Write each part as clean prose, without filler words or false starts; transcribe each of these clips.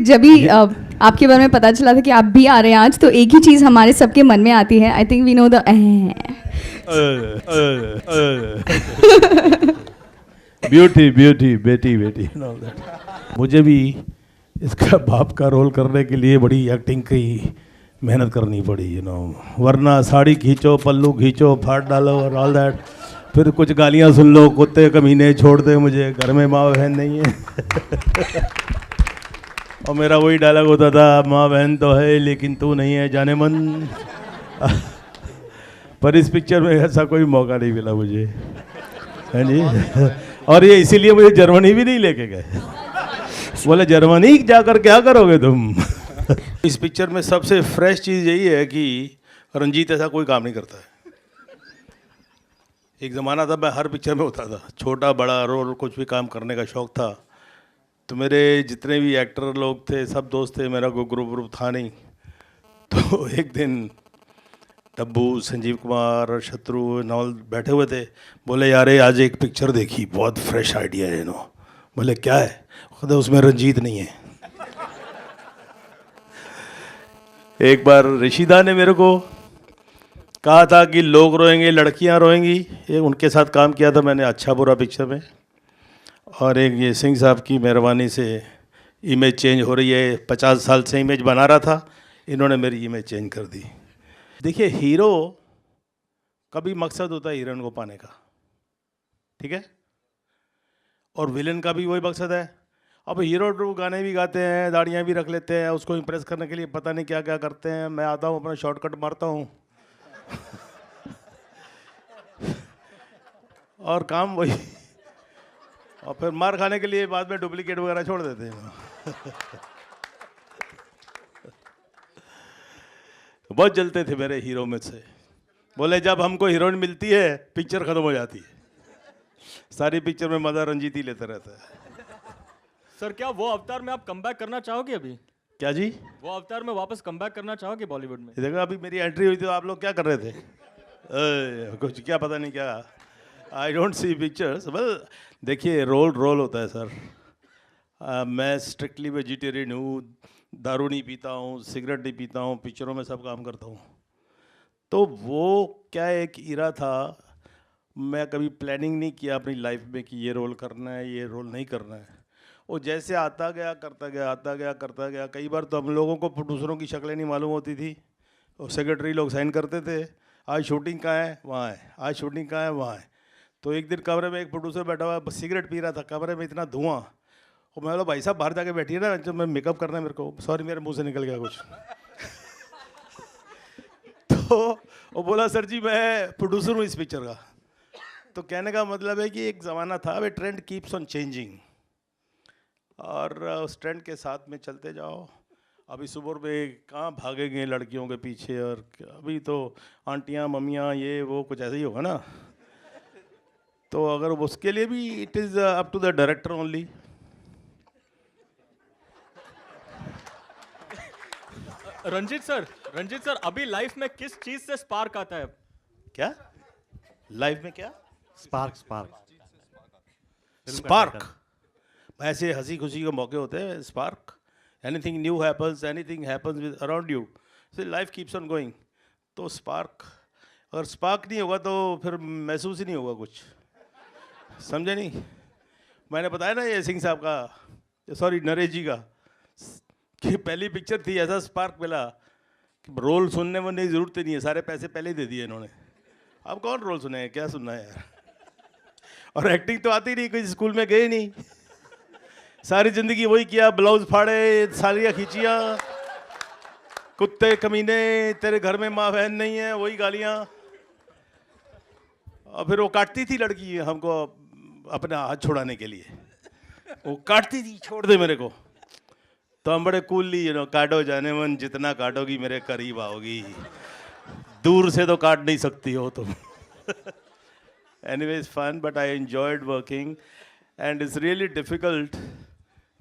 जब भी आपके बारे में पता चला था कि आप भी आ रहे हैं आज, तो एक ही चीज़ हमारे सबके मन में आती है। I think we know the beauty beauty बेटी बेटी मुझे भी इसका बाप का रोल करने के लिए बड़ी एक्टिंग की मेहनत करनी पड़ी वरना साड़ी खींचो, पल्लू खींचो, फाड़ डालो और ऑल दैट, फिर कुछ गालियां सुन लो, कुत्ते कमीने छोड़ दे मुझे, घर में माँ बहन नहीं है। और मेरा वही डायलॉग होता था, माँ बहन तो है लेकिन तू नहीं है जाने मन। पर इस पिक्चर में ऐसा कोई मौका नहीं मिला मुझे, है जी। और ये इसीलिए मुझे जर्मनी भी नहीं लेके गए, बोले जर्मनी जाकर क्या करोगे तुम। इस पिक्चर में सबसे फ्रेश चीज़ यही है कि रंजीत ऐसा कोई काम नहीं करता है। एक ज़माना था मैं हर पिक्चर में होता था, छोटा बड़ा रोल कुछ भी काम करने का शौक़ था। तो मेरे जितने भी एक्टर लोग थे सब दोस्त थे, मेरा कोई ग्रुप था नहीं। तो एक दिन तब्बू, संजीव कुमार और शत्रु नॉल बैठे हुए थे, बोले यार आज एक पिक्चर देखी, बहुत फ्रेश आइडिया है बोले क्या है? कहते उसमें रंजीत नहीं है। एक बार ऋषिदा ने मेरे को कहा था कि लोग रोएंगे लड़कियां रोएंगी, ये उनके साथ काम किया था मैंने अच्छा बुरा पिक्चर में। और एक ये सिंह साहब की मेहरबानी से इमेज चेंज हो रही है, 50 साल से इमेज बना रहा था, इन्होंने मेरी इमेज चेंज कर दी। देखिए हीरो का भी मकसद होता है हीरोइन को पाने का, ठीक है, और विलेन का भी वही मकसद है। अब हीरो गाने भी गाते हैं, दाढ़ियाँ भी रख लेते हैं, उसको इम्प्रेस करने के लिए पता नहीं क्या क्या करते हैं। मैं आता हूँ अपना शॉर्टकट मारता हूँ और काम वही, और फिर मार खाने के लिए बाद में डुप्लीकेट वगैरह छोड़ देते हैं। बहुत जलते थे मेरे हीरो में से, बोले जब हमको हीरोइन मिलती है पिक्चर खत्म हो जाती है, सारी पिक्चर में मजा रंजीत ही लेता रहता है। सर क्या वो अवतार में आप कमबैक करना चाहोगे अभी? क्या जी? वो अवतार में वापस कमबैक करना चाहोगे बॉलीवुड में? देखो अभी मेरी एंट्री हुई थी तो आप लोग क्या कर रहे थे? कुछ क्या पता नहीं क्या, I don't see pictures. Well देखिए रोल होता है सर। मैं स्ट्रिक्टली वेजिटेरियन हूँ, दारू नहीं पीता हूँ, सिगरेट नहीं पीता हूँ, पिक्चरों में सब काम करता हूँ। तो वो क्या एक इरा था, मैं कभी प्लानिंग नहीं किया अपनी लाइफ में कि ये रोल करना है ये रोल नहीं करना है। वो जैसे आता गया करता गया, आता गया करता गया। कई बार तो हम लोगों को प्रोड्यूसरों की शक्लें नहीं मालूम होती थी, और सेक्रेटरी लोग साइन करते थे, आज शूटिंग कहाँ है वहाँ है, आज शूटिंग कहाँ है वहाँ है। तो एक दिन कमरे में एक प्रोड्यूसर बैठा हुआ सिगरेट पी रहा था, कमरे में इतना धुआं, और मैं बोला भाई साहब बाहर जाके बैठिए ना, जब मैं मेकअप करना है मेरे को, सॉरी मेरे मुंह से निकल गया कुछ। तो वो बोला सर जी मैं प्रोड्यूसर हूँ इस पिक्चर का। तो कहने का मतलब है कि एक ज़माना था, वे ट्रेंड कीप्स ऑन चेंजिंग, और उस ट्रेंड के साथ में चलते जाओ। अभी सुबह में कहाँ भागेंगे लड़कियों के पीछे, और अभी तो आंटियाँ मम्मियाँ ये वो कुछ ऐसा ही होगा ना। तो अगर उसके लिए भी it is up to the director only. Ranjeet sir अभी लाइफ में किस चीज से स्पार्क आता है? क्या लाइफ में क्या स्पार्क स्पार्क? ऐसे हंसी खुशी के मौके होते हैं, spark, anything new happens, anything happens with around you, so life keeps on going. तो स्पार्क, अगर स्पार्क नहीं होगा तो फिर महसूस ही नहीं होगा कुछ, समझे नहीं? मैंने बताया ना ये सिंह साहब का, सॉरी नरेश जी का, कि पहली पिक्चर थी ऐसा स्पार्क मिला कि रोल सुनने में नहीं ज़रूरत नहीं है, सारे पैसे पहले ही दे दिए इन्होंने। अब कौन रोल सुने हैं, क्या सुनना है यार। और एक्टिंग तो आती नहीं, कोई स्कूल में गए नहीं, सारी ज़िंदगी वही किया, ब्लाउज फाड़े, साड़ियाँ खींचियाँ, कुत्ते कमीने, तेरे घर में माँ बहन नहीं है, वही गालियाँ। और फिर वो काटती थी लड़की हमको अपना हाथ छुड़ाने के लिए, वो काटती थी, छोड़ दे मेरे को। तो हम बड़े कूली काटो जाने मन, जितना काटोगी मेरे करीब आओगी, दूर से तो काट नहीं सकती हो तुम। Anyways, fun, but I enjoyed working, and it's really difficult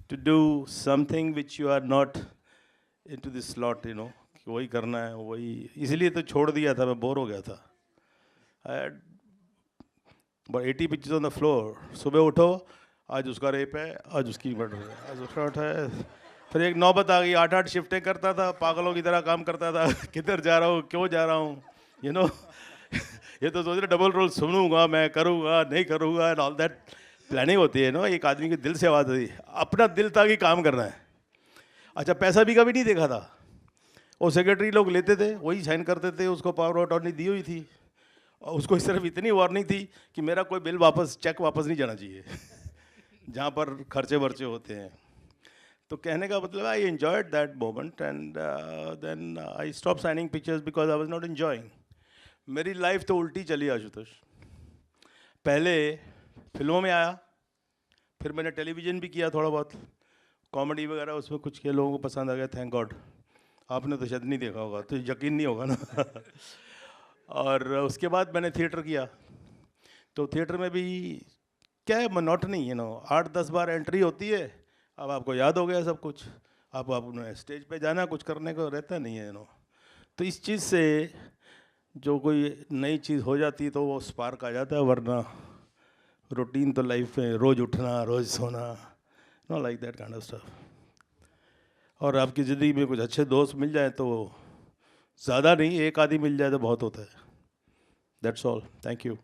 to do something which you are not into this slot, कि वही करना है वही, इसलिए तो छोड़ दिया था, मैं बोर हो गया था। I had about 80 pictures on the floor. सुबह उठो, आज उसका रेप है, आज उसकी मर्डर है, आज उसका है, फिर एक नौबत आ गई, 8-8 शिफ्टें करता था, पागलों की तरह काम करता था। किधर जा रहा हूँ, क्यों जा रहा हूँ, यू नो। ये तो सोच रहे डबल रोल सुनूंगा, मैं करूँगा नहीं करूँगा, एंड ऑल दैट प्लानिंग होती है ना। एक आदमी के दिल से आवाज़ आई, अपना दिल था कि काम करना है। अच्छा, पैसा भी कभी नहीं देखा था। वो सेक्रेटरी लोग लेते थे, वही साइन करते थे, उसको पावर ऑफ अटॉर्नी दी हुई थी, और उसको सिर्फ इतनी वार्निंग थी कि मेरा कोई बिल वापस, चेक वापस नहीं जाना चाहिए जहाँ पर खर्चे वर्चे होते हैं। तो कहने का मतलब, I enjoyed that moment and then I stop signing pictures because I was not enjoying. मेरी लाइफ तो उल्टी चली आशुतोष। पहले फिल्मों में आया, फिर मैंने टेलीविज़न भी किया थोड़ा बहुत, कॉमेडी वगैरह उसमें कुछ किया, लोगों को पसंद आ गया, थैंक गॉड। आपने तो शायद नहीं देखा होगा, तो यकीन नहीं होगा ना। और उसके बाद मैंने थिएटर किया, तो थिएटर में भी क्या है, monotony, you know, 8-10 bar entry होती है, अब आपको याद हो गया सब कुछ, अब आपने स्टेज पे जाना, कुछ करने को रहता नहीं है, यू नो। तो इस चीज़ से जो कोई नई चीज़ हो जाती है तो वो स्पार्क आ जाता है, वरना रूटीन तो लाइफ में रोज़ उठना, रोज़ सोना, know like that kind of stuff. और आपकी ज़िंदगी में कुछ अच्छे दोस्त मिल जाए तो ज़्यादा नहीं, एक आदमी मिल जाए तो बहुत होता है। That's all, thank you.